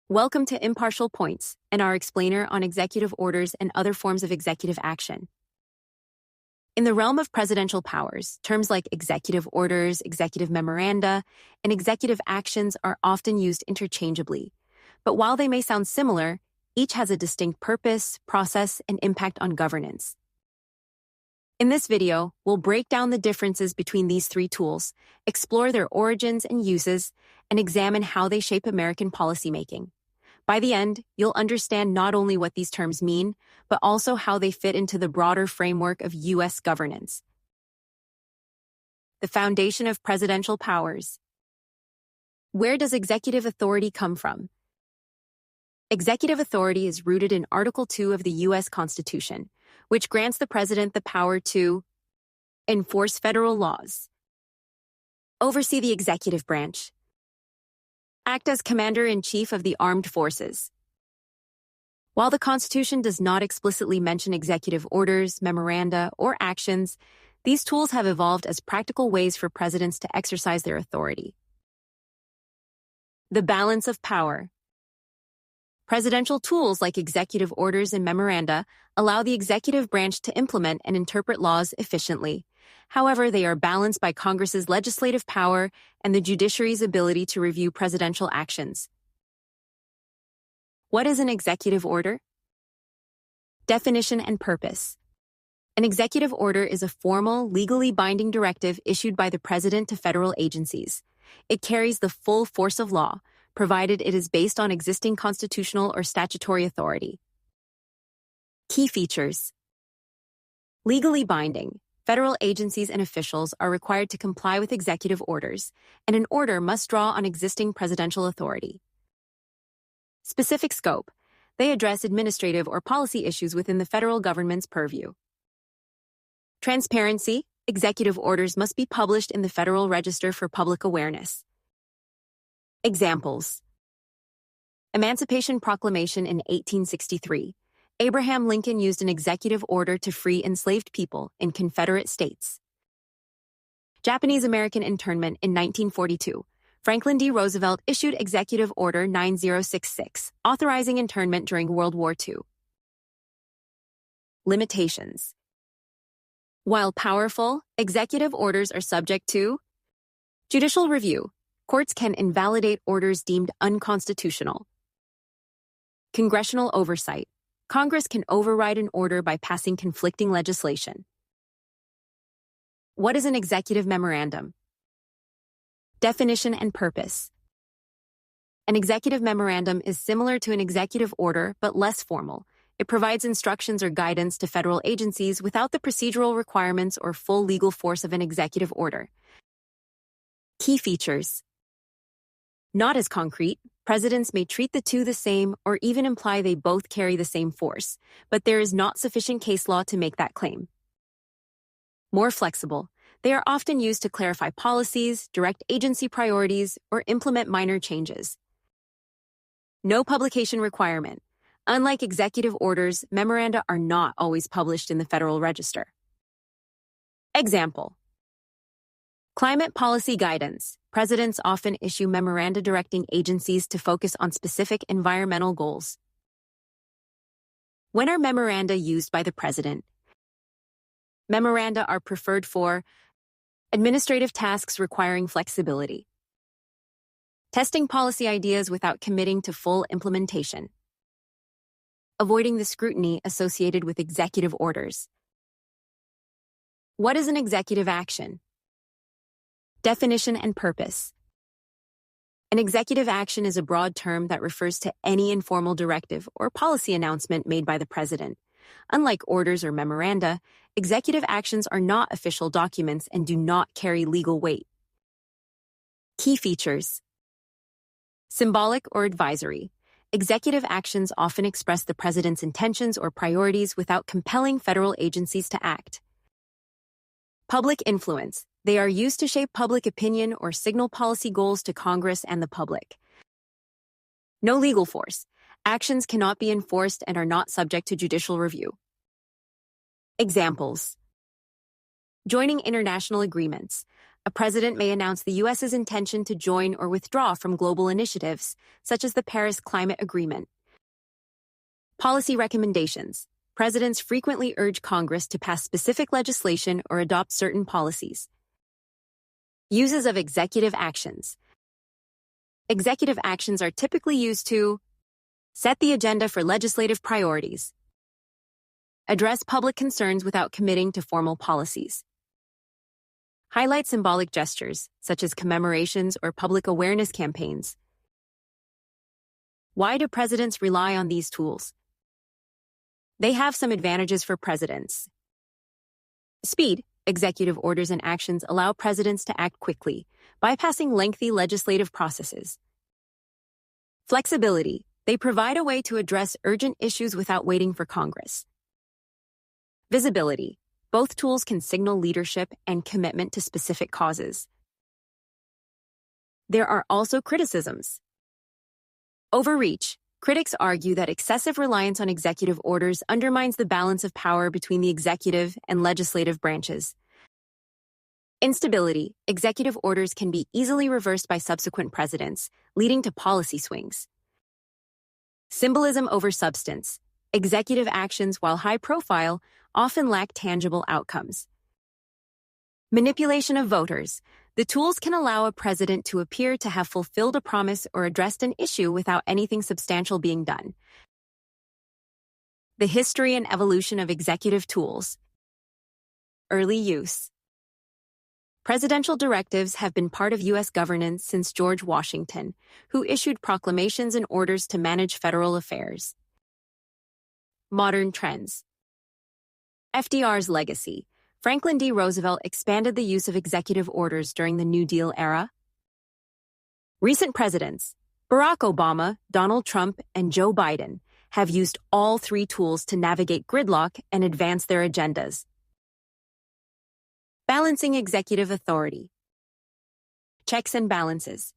Welcome to Impartial Points and our explainer on executive orders and other forms of executive action. In the realm of presidential powers, terms like executive orders, executive memoranda, and executive actions are often used interchangeably. But while they may sound similar, each has a distinct purpose, process, and impact on governance. In this video, we'll break down the differences between these three tools, explore their origins and uses, and examine how they shape American policymaking. By the end, you'll understand not only what these terms mean, but also how they fit into the broader framework of U.S. governance. The foundation of presidential powers. Where does executive authority come from? Executive authority is rooted in Article 2 of the U.S. Constitution, which grants the president the power to enforce federal laws, oversee the executive branch, act as commander-in-chief of the armed forces. While the Constitution does not explicitly mention executive orders, memoranda, or actions, these tools have evolved as practical ways for presidents to exercise their authority. The balance of power. Presidential tools like executive orders and memoranda allow the executive branch to implement and interpret laws efficiently. However, they are balanced by Congress's legislative power and the judiciary's ability to review presidential actions. What is an executive order? Definition and purpose. An executive order is a formal, legally binding directive issued by the president to federal agencies. It carries the full force of law, provided it is based on existing constitutional or statutory authority. Key features. Legally binding. Federal agencies and officials are required to comply with executive orders, and an order must draw on existing presidential authority. Specific scope. They address administrative or policy issues within the federal government's purview. Transparency. Executive orders must be published in the Federal Register for public awareness. Examples. Emancipation Proclamation in 1863. Abraham Lincoln used an executive order to free enslaved people in Confederate states. Japanese-American internment in 1942. Franklin D. Roosevelt issued Executive Order 9066, authorizing internment during World War II. Limitations. While powerful, executive orders are subject to judicial review. Courts can invalidate orders deemed unconstitutional. Congressional oversight. Congress can override an order by passing conflicting legislation. What is an executive memorandum? Definition and purpose. An executive memorandum is similar to an executive order but less formal. It provides instructions or guidance to federal agencies without the procedural requirements or full legal force of an executive order. Key features. Not as concrete. Presidents may treat the two the same or even imply they both carry the same force, but there is not sufficient case law to make that claim. More flexible. They are often used to clarify policies, direct agency priorities, or implement minor changes. No publication requirement. Unlike executive orders, memoranda are not always published in the Federal Register. Example. Climate policy guidance. Presidents often issue memoranda directing agencies to focus on specific environmental goals. When are memoranda used by the president? Memoranda are preferred for administrative tasks requiring flexibility, testing policy ideas without committing to full implementation, avoiding the scrutiny associated with executive orders. What is an executive action? Definition and purpose. An executive action is a broad term that refers to any informal directive or policy announcement made by the president. Unlike orders or memoranda, executive actions are not official documents and do not carry legal weight. Key features. Symbolic or advisory. Executive actions often express the president's intentions or priorities without compelling federal agencies to act. Public influence. They are used to shape public opinion or signal policy goals to Congress and the public. No legal force. Actions cannot be enforced and are not subject to judicial review. Examples. Joining international agreements. a president may announce the U.S.'s intention to join or withdraw from global initiatives, such as the Paris Climate Agreement. Policy recommendations. Presidents frequently urge Congress to pass specific legislation or adopt certain policies. Uses of executive actions. Executive actions are typically used to set the agenda for legislative priorities, address public concerns without committing to formal policies, highlight symbolic gestures, such as commemorations or public awareness campaigns. Why do presidents rely on these tools? They have some advantages for presidents. Speed. Executive orders and actions allow presidents to act quickly, bypassing lengthy legislative processes. Flexibility. They provide a way to address urgent issues without waiting for Congress. Visibility. Both tools can signal leadership and commitment to specific causes. There are also criticisms. Overreach. Critics argue that excessive reliance on executive orders undermines the balance of power between the executive and legislative branches. Instability. Executive orders can be easily reversed by subsequent presidents, leading to policy swings. Symbolism over substance. Executive actions, while high profile, often lack tangible outcomes. Manipulation of voters. The tools can allow a president to appear to have fulfilled a promise or addressed an issue without anything substantial being done. The history and evolution of executive tools. Early use. Presidential directives have been part of U.S. governance since George Washington, who issued proclamations and orders to manage federal affairs. Modern trends. FDR's legacy. Franklin D. Roosevelt expanded the use of executive orders during the New Deal era. Recent presidents, Barack Obama, Donald Trump, and Joe Biden, have used all three tools to navigate gridlock and advance their agendas. Balancing executive authority. Checks and balances.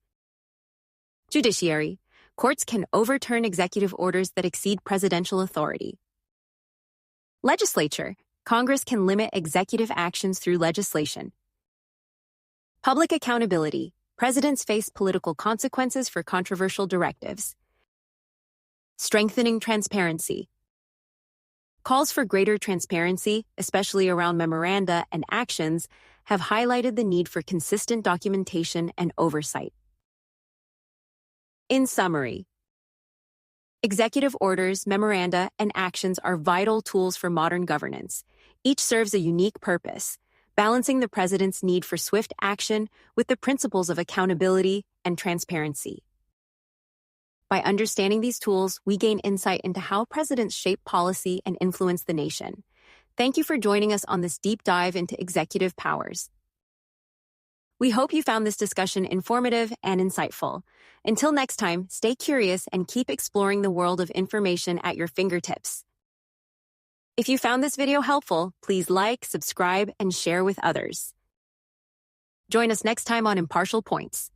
Judiciary. Courts can overturn executive orders that exceed presidential authority. Legislature. Congress can limit executive actions through legislation. Public accountability. Presidents face political consequences for controversial directives. Strengthening transparency. Calls for greater transparency, especially around memoranda and actions, have highlighted the need for consistent documentation and oversight. In summary, executive orders, memoranda, and actions are vital tools for modern governance. Each serves a unique purpose, balancing the president's need for swift action with the principles of accountability and transparency. By understanding these tools, we gain insight into how presidents shape policy and influence the nation. Thank you for joining us on this deep dive into executive powers. We hope you found this discussion informative and insightful. Until next time, stay curious and keep exploring the world of information at your fingertips. If you found this video helpful, please like, subscribe, and share with others. Join us next time on Impartial Points.